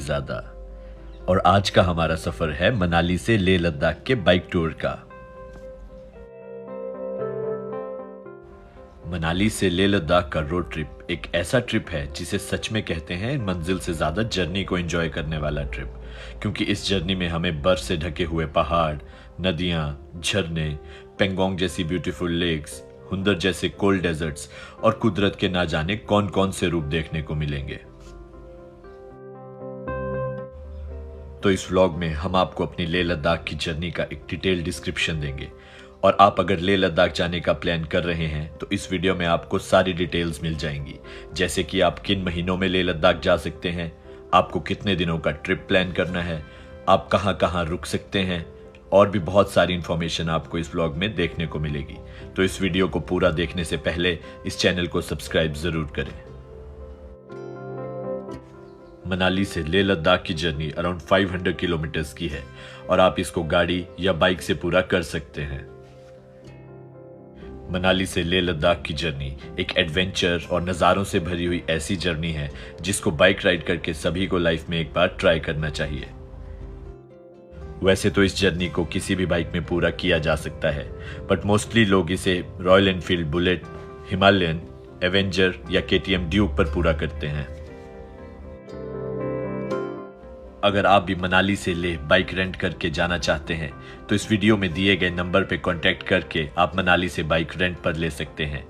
ज्यादा। और आज का हमारा सफर है मनाली से लेह लद्दाख के बाइक टूर का। मनाली से लेह लद्दाख का रोड ट्रिप एक ऐसा ट्रिप है जिसे सच में कहते हैं मंजिल से ज्यादा जर्नी को एंजॉय करने वाला ट्रिप, क्योंकि इस जर्नी में हमें बर्फ से ढके हुए पहाड़, नदियां, झरने, पेंगोंग जैसी ब्यूटीफुल लेक्स, हुंदर जैसे कोल्ड डेजर्ट्स और कुदरत के ना जाने कौन कौन से रूप देखने को मिलेंगे। तो इस व्लॉग में हम आपको अपनी लेह लद्दाख की जर्नी का एक डिटेल डिस्क्रिप्शन देंगे, और आप अगर लेह लद्दाख जाने का प्लान कर रहे हैं तो इस वीडियो में आपको सारी डिटेल्स मिल जाएंगी, जैसे कि आप किन महीनों में लेह लद्दाख जा सकते हैं, आपको कितने दिनों का ट्रिप प्लान करना है, आप कहां कहां रुक सकते हैं, और भी बहुत सारी इंफॉर्मेशन आपको इस व्लॉग में देखने को मिलेगी। तो इस वीडियो को पूरा देखने से पहले इस चैनल को सब्सक्राइब जरूर करें। मनाली से लेह लद्दाख की जर्नी अराउंड 500 किलोमीटर्स की है और आप इसको गाड़ी या बाइक से पूरा कर सकते हैं। मनाली से लेह लद्दाख की जर्नी एक एडवेंचर और नज़ारों से भरी हुई ऐसी जर्नी है जिसको बाइक राइड करके सभी को लाइफ में एक बार ट्राई करना चाहिए। वैसे तो इस जर्नी को किसी भी बाइक में पूरा किया जा सकता है, बट मोस्टली लोग इसे royal Enfield bullet, Himalayan, Avenger या केटीएम ड्यूक पर पूरा करते हैं। अगर आप भी मनाली से लेह बाइक रेंट करके जाना चाहते हैं तो इस वीडियो में दिए गए नंबर पे कांटेक्ट करके आप मनाली से बाइक रेंट पर ले सकते हैं।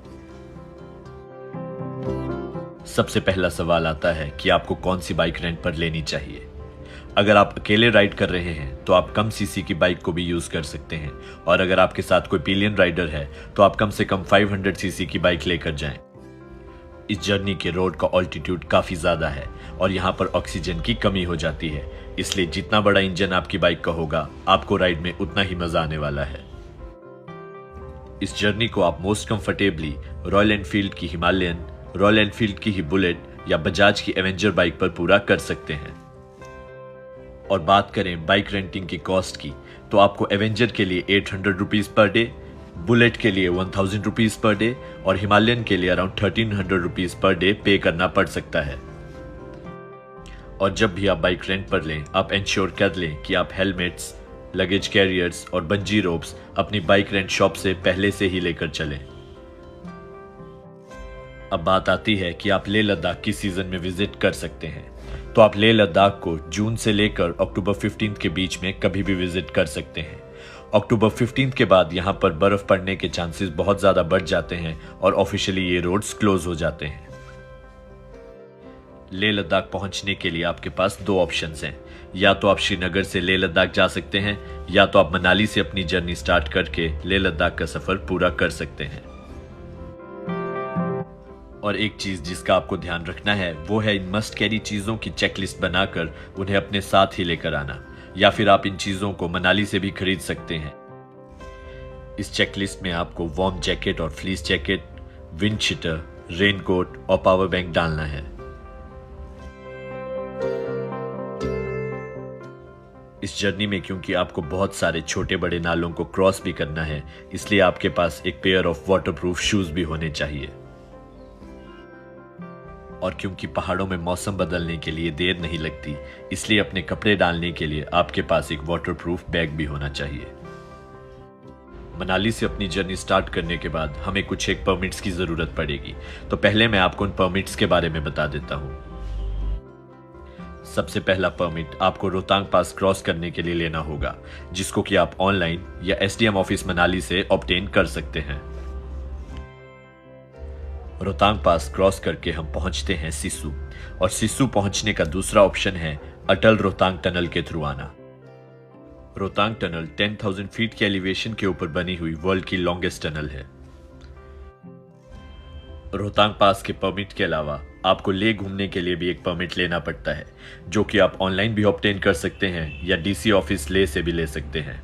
सबसे पहला सवाल आता है कि आपको कौन सी बाइक रेंट पर लेनी चाहिए। अगर आप अकेले राइड कर रहे हैं तो आप कम सीसी की बाइक को भी यूज कर सकते हैं, और अगर आपके साथ कोई पिलियन राइडर है तो आप कम से कम 500 सीसी की बाइक लेकर जाएं। इस जर्नी के रोड का ऑल्टीट्यूड काफी ज्यादा है और यहाँ पर ऑक्सीजन की कमी हो जाती है, इसलिए जितना बड़ा इंजन आपकी बाइक का होगा आपको राइड में उतना ही मजा आने वाला है। इस जर्नी को आप मोस्ट कंफर्टेबली रॉयल एनफील्ड की हिमालयन, रॉयल एनफील्ड की ही बुलेट या बजाज की एवेंजर बाइक पर पूरा कर सकते हैं। और बात करें बाइक रेंटिंग की कॉस्ट की, तो आपको एवेंजर के लिए 800 रुपीज पर डे, बुलेट के लिए 1000 रुपीज पर डे और हिमालयन के लिए अराउंड 1300 रुपीज पर डे पे करना पड़ सकता है। और जब भी आप बाइक रेंट पर लें, आप इंश्योर कर लें कि आप हेलमेट्स, लगेज कैरियर्स और बंजी रोप्स अपनी बाइक रेंट शॉप से पहले से ही लेकर चलें। अब बात आती है कि आप लेह लद्दाख किस सीजन में विजिट कर सकते हैं। तो आप लेह लद्दाख को जून से लेकर अक्टूबर 15 के बीच में कभी भी विजिट कर सकते हैं। अक्टूबर 15 के बाद यहाँ पर बर्फ पड़ने के चांसेस बहुत ज्यादा बढ़ जाते हैं और ऑफिशियली ये रोड्स क्लोज हो जाते हैं। लेह लद्दाख पहुंचने के लिए आपके पास दो ऑप्शंस हैं, या तो आप श्रीनगर से लेह लद्दाख जा सकते हैं, या तो आप मनाली से अपनी जर्नी स्टार्ट करके लेह लद्दाख का सफर पूरा कर सकते हैं। और एक चीज जिसका आपको ध्यान रखना है वो है इन मस्ट कैरी चीजों की चेकलिस्ट बनाकर उन्हें अपने साथ ही लेकर आना, या फिर आप इन चीजों को मनाली से भी खरीद सकते हैं। इस चेकलिस्ट में आपको वार्म जैकेट और fleece jacket, wind cheater, raincoat और पावर बैंक डालना है। इस जर्नी में क्योंकि आपको बहुत सारे छोटे बड़े नालों को क्रॉस भी करना है, इसलिए आपके पास एक पेयर ऑफ वाटरप्रूफ शूज भी होने चाहिए। और क्योंकि पहाड़ों में मौसम बदलने के लिए देर नहीं लगती, इसलिए अपने कपड़े डालने के लिए आपके पास एक वाटरप्रूफ बैग भी होना चाहिए। मनाली से अपनी जर्नी स्टार्ट करने के बाद हमें कुछ एक परमिट्स की जरूरत पड़ेगी, तो पहले मैं आपको उन परमिट्स के बारे में बता देता हूं। सबसे पहला परमिट आपको रोहतांग पास क्रॉस करने के लिए लेना होगा, जिसको कि आप ऑनलाइन या एसडीएम ऑफिस मनाली से ऑब्टेन कर सकते हैं। रोहतांग पास क्रॉस करके हम पहुंचते हैं सिस्सू, और सिस्सू पहुंचने का दूसरा ऑप्शन है अटल रोहतांग टनल के थ्रू आना। रोहतांग टनल 10,000 फीट की एलिवेशन के ऊपर बनी हुई वर्ल्ड की लॉन्गेस्ट टनल है। रोहतांग पास के परमिट के अलावा आपको लेह घूमने के लिए भी एक परमिट लेना पड़ता है, जो कि आप ऑनलाइन भी ऑब्टेन कर सकते हैं या डीसी ऑफिस लेह से भी ले सकते हैं।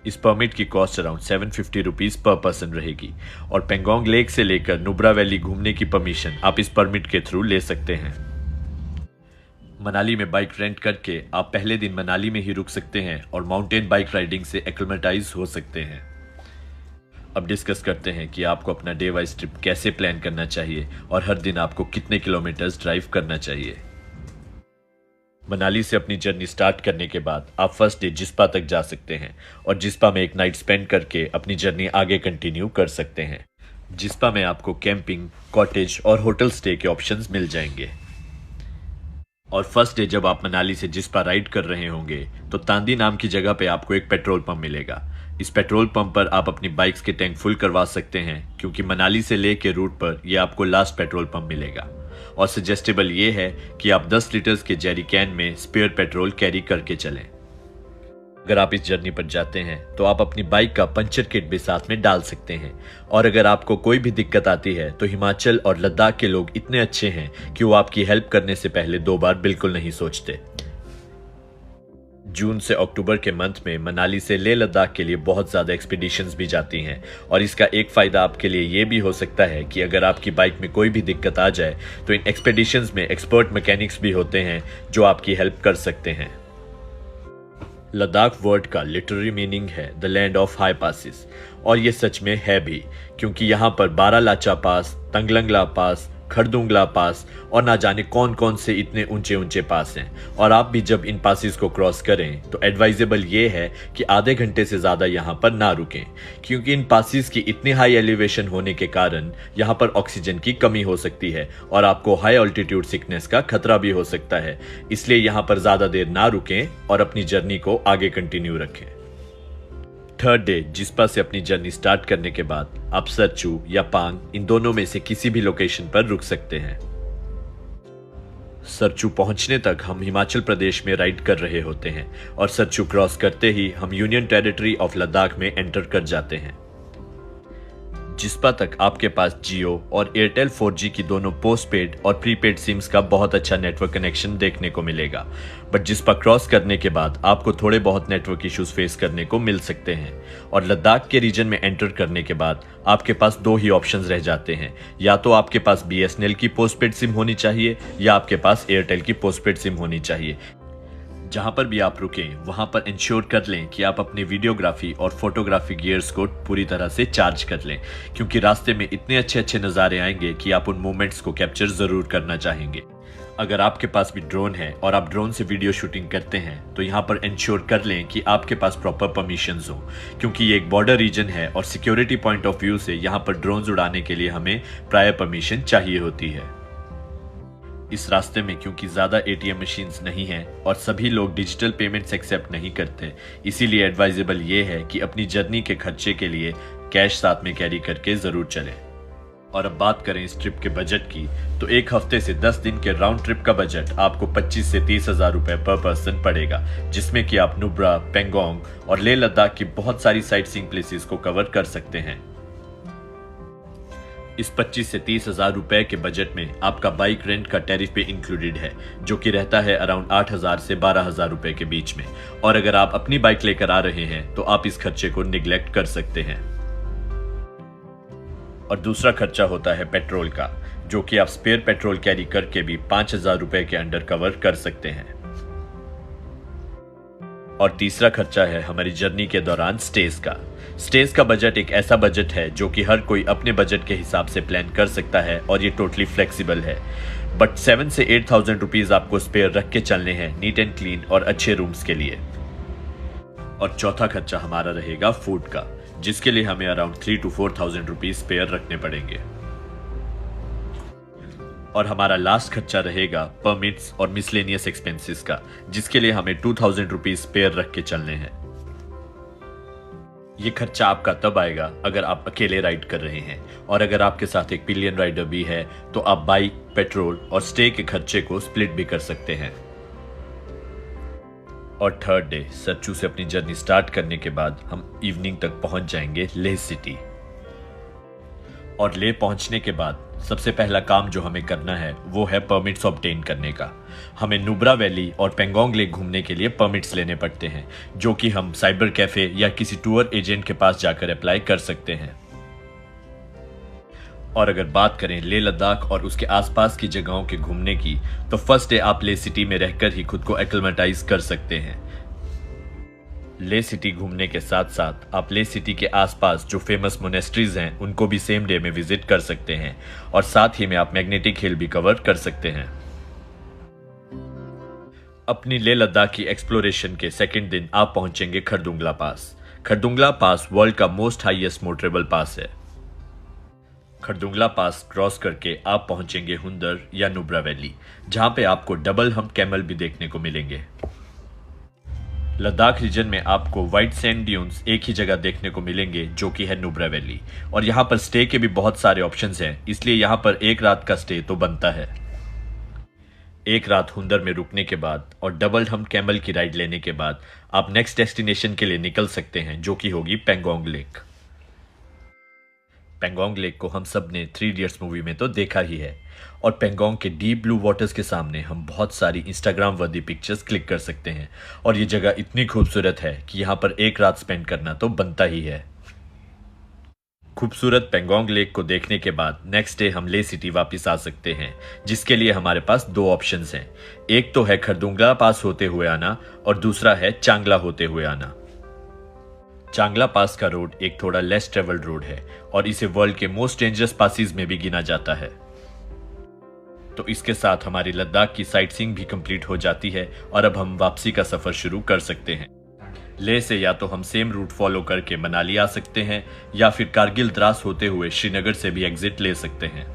इस परमिट की cost around 750 rupees per person रहेगी, और पेंगोंग लेक से लेकर नुब्रा वैली घूमने की परमिशन आप इस परमिट के थ्रू ले सकते हैं। मनाली में बाइक रेंट करके आप पहले दिन मनाली में ही रुक सकते हैं और माउंटेन बाइक राइडिंग से एक्लेमेटाइज हो सकते हैं। अब डिस्कस करते हैं कि आपको अपना डे वाइज ट्रिप कैसे प्लान करना चाहिए और हर दिन आपको कितने किलोमीटर्स ड्राइव करना चाहिए। मनाली से अपनी जर्नी स्टार्ट करने के बाद आप फर्स्ट डे जिस्पा तक जा सकते हैं और जिस्पा में एक नाइट स्पेंड करके अपनी जर्नी आगे कंटिन्यू कर सकते हैं। जिस्पा में आपको कैंपिंग, कॉटेज और होटल स्टे के ऑप्शंस मिल जाएंगे। और फर्स्ट डे जब आप मनाली से जिस्पा राइड कर रहे होंगे तो तांदी नाम की जगह पे आपको एक पेट्रोल पंप मिलेगा। इस पेट्रोल पंप पर आप अपनी बाइक्स के टैंक फुल करवा सकते हैं, क्योंकि मनाली से ले के रूट पर यह आपको लास्ट पेट्रोल पंप मिलेगा। और सजेस्टेबल ये है कि आप 10 लीटर्स के जेरी कैन में स्पेयर पेट्रोल कैरी करके चलें। अगर आप इस जर्नी पर जाते हैं तो आप अपनी बाइक का पंचर किट भी साथ में डाल सकते हैं। और अगर आपको कोई भी दिक्कत आती है तो हिमाचल और लद्दाख के लोग इतने अच्छे हैं कि वो आपकी हेल्प करने से पहले 2 बार बिल्कुल नहीं सोचते। जून से अक्टूबर के मंथ में मनाली से लेह लद्दाख के लिए बहुत ज़्यादा एक्सपीडिशंस भी जाती हैं। और इसका एक फ़ायदा आपके लिए ये भी हो सकता है कि अगर आपकी बाइक में कोई भी दिक्कत आ जाए तो इन एक्सपीडिशंस में एक्सपर्ट मैकेनिक्स भी होते हैं जो आपकी हेल्प कर सकते हैं। लद्दाख वर्ड का लिटररी मीनिंग है the land of high passes, और ये सच में है भी, क्योंकि यहाँ पर बारालाचा पास, तंगलंगला पास, खरदुंगला पास और ना जाने कौन कौन से इतने ऊंचे ऊंचे पास हैं। और आप भी जब इन पासिस को क्रॉस करें तो एडवाइजेबल ये है कि आधे घंटे से ज़्यादा यहाँ पर ना रुकें, क्योंकि इन पासिस की इतनी हाई एलिवेशन होने के कारण यहाँ पर ऑक्सीजन की कमी हो सकती है और आपको हाई ऑल्टीट्यूड सिकनेस का खतरा भी हो सकता है। इसलिए यहाँ पर ज़्यादा देर ना रुकें और अपनी जर्नी को आगे कंटिन्यू रखें। थर्ड डे जिस्पा से अपनी जर्नी स्टार्ट करने के बाद आप सरचू या पांग, इन दोनों में से किसी भी लोकेशन पर रुक सकते हैं। सरचू पहुंचने तक हम हिमाचल प्रदेश में राइड कर रहे होते हैं और सरचू क्रॉस करते ही हम यूनियन टेरिटरी ऑफ लद्दाख में एंटर कर जाते हैं। जिस्पा तक आपके पास जियो और एयरटेल 4G की दोनों पोस्टपेड और प्रीपेड सिम्स का बहुत अच्छा नेटवर्क कनेक्शन देखने को मिलेगा। बट जिस्पा क्रॉस करने के बाद आपको थोड़े बहुत नेटवर्क इश्यूज फेस करने को मिल सकते हैं। और लद्दाख के रीजन में एंटर करने के बाद आपके पास 2 ही ऑप्शंस रह जाते हैं, या तो आपके पास BSNL की पोस्टपेड सिम होनी चाहिए या आपके पास एयरटेल की पोस्टपेड सिम होनी चाहिए। जहां पर भी आप रुकें वहां पर इंश्योर कर लें कि आप अपने वीडियोग्राफी और फोटोग्राफी गियर्स को पूरी तरह से चार्ज कर लें, क्योंकि रास्ते में इतने अच्छे अच्छे नज़ारे आएंगे कि आप उन मोमेंट्स को कैप्चर ज़रूर करना चाहेंगे। अगर आपके पास भी ड्रोन है और आप ड्रोन से वीडियो शूटिंग करते हैं तो यहाँ पर इंश्योर कर लें कि आपके पास प्रॉपर परमिशंस हो, क्योंकि ये एक बॉर्डर रीजन है और सिक्योरिटी पॉइंट ऑफ व्यू से यहाँ पर ड्रोन्स उड़ाने के लिए हमें प्रायर परमिशन चाहिए होती है। इस रास्ते में क्योंकि ज़्यादा ATM मशीन्स नहीं हैं और सभी लोग डिजिटल पेमेंट्स एक्सेप्ट नहीं करते, इसीलिए एडवाइजेबल ये है कि अपनी जर्नी के खर्चे के लिए कैश साथ में कैरी करके ज़रूर चलें। और अब बात करें इस ट्रिप के बजट की, तो 1 हफ्ते से 10 दिन के राउंड ट्रिप का बजट आपको 25 से 30 हज़ार रुपये पर पर्सन पड़ेगा, जिसमें कि आप नुब्रा, पेंगोंग और लेह लद्दाख की बहुत सारी साइट सीइंग प्लेसेस को कवर कर सकते हैं। इस 25 से 30 हज़ार रुपए के बजट में आपका बाइक रेंट का टैरिफ भी इंक्लूडेड है, जो कि रहता है अराउंड 8,000 से 12,000 रुपए के बीच में। और अगर आप अपनी बाइक लेकर आ रहे हैं तो आप इस खर्चे को निगलेक्ट कर सकते हैं। और दूसरा खर्चा होता है पेट्रोल का, जो कि आप स्पेयर पेट्रोल कैरी करके भी 5,000 रुपए के अंडर कवर कर सकते हैं। और तीसरा खर्चा है हमारी जर्नी के दौरान स्टेज का। स्टेज का बजट एक ऐसा बजट है जो कि हर कोई अपने बजट के हिसाब से प्लान कर सकता है और ये टोटली फ्लेक्सिबल है। बट 7 से 8,000 रुपीज आपको स्पेयर रख के चलने हैं नीट एंड क्लीन और अच्छे रूम्स के लिए। और चौथा खर्चा हमारा रहेगा फूड का, जिसके लिए हमें अराउंड 3 to 4,000 रुपीज स्पेयर रखने पड़ेंगे। और हमारा लास्ट खर्चा रहेगा परमिट्स और मिसलेनियस एक्सपेंसेस का, जिसके लिए हमें 2,000 रुपीज स्पेयर रख के चलने हैं। ये खर्चा आपका तब आएगा अगर आप अकेले राइड कर रहे हैं, और अगर आपके साथ एक पिलियन राइडर भी है तो आप बाइक, पेट्रोल और स्टे के खर्चे को स्प्लिट भी कर सकते हैं। और थर्ड डे सरचू से अपनी जर्नी स्टार्ट करने के बाद हम इवनिंग तक पहुंच जाएंगे लेह सिटी। और लेह पहुंचने के बाद सबसे पहला काम जो हमें करना है वो है परमिट्स ऑब्टेन करने का। हमें नुब्रा वैली और पेंगोंग लेक घूमने के लिए परमिट्स लेने पड़ते हैं, जो कि हम साइबर कैफे या किसी टूर एजेंट के पास जाकर अप्लाई कर सकते हैं। और अगर बात करें लेह लद्दाख और उसके आसपास की जगहों के घूमने की, तो फर्स्ट डे आप लेह सिटी में रहकर ही खुद को एक्लेमेटाइज कर सकते हैं। लेह सिटी घूमने के साथ साथ आप लेह सिटी के आसपास जो फेमस मोनेस्ट्रीज हैं उनको भी सेम डे में विजिट कर सकते हैं, और साथ ही में आप मैग्नेटिक हिल भी कवर कर सकते हैं। अपनी लेह लद्दाख की एक्सप्लोरेशन के सेकंड दिन आप पहुंचेंगे खरदुंगला पास। खरदुंगला पास वर्ल्ड का मोस्ट हाईएस्ट मोटरेबल पास है। खरदुंगला पास क्रॉस करके आप पहुंचेंगे हुंदर या नुब्रा वैली, जहां पे आपको डबल हम्प कैमल भी देखने को मिलेंगे। लद्दाख रीजन में आपको व्हाइट सैंड ड्यून्स एक ही जगह देखने को मिलेंगे, जो कि है नुब्रा वैली। और यहाँ पर स्टे के भी बहुत सारे ऑप्शंस हैं, इसलिए यहाँ पर एक रात का स्टे तो बनता है। एक रात हुंदर में रुकने के बाद और डबल हम्प कैमल की राइड लेने के बाद आप नेक्स्ट डेस्टिनेशन के लिए निकल सकते हैं, जो कि होगी पेंगोंग लेक। पेंगोंग लेक को हम सब ने 3 इडियट्स मूवी में तो देखा ही है, और पेंगोंग के डीप ब्लू वाटर्स के सामने हम बहुत सारी इंस्टाग्राम वर्दी पिक्चर्स क्लिक कर सकते हैं। और ये जगह इतनी खूबसूरत है कि यहाँ पर एक रात स्पेंड करना तो बनता ही है। खूबसूरत पेंगोंग लेक को देखने के बाद नेक्स्ट डे हम ले सिटी वापस आ सकते हैं, जिसके लिए हमारे पास 2 ऑप्शंस हैं। एक तो है खरदुंगला पास होते हुए आना और दूसरा है चांगला होते हुए आना। चांगला पास का रोड एक थोड़ा लेस ट्रेवल्ड रोड है और इसे वर्ल्ड के मोस्ट डेंजरस पासेस में भी गिना जाता है। तो इसके साथ हमारी लद्दाख की साइट सीइंग भी कंप्लीट हो जाती है और अब हम वापसी का सफर शुरू कर सकते हैं। लेह से या तो हम सेम रूट फॉलो करके मनाली आ सकते हैं या फिर कारगिल द्रास होते हुए श्रीनगर से भी एग्जिट ले सकते हैं।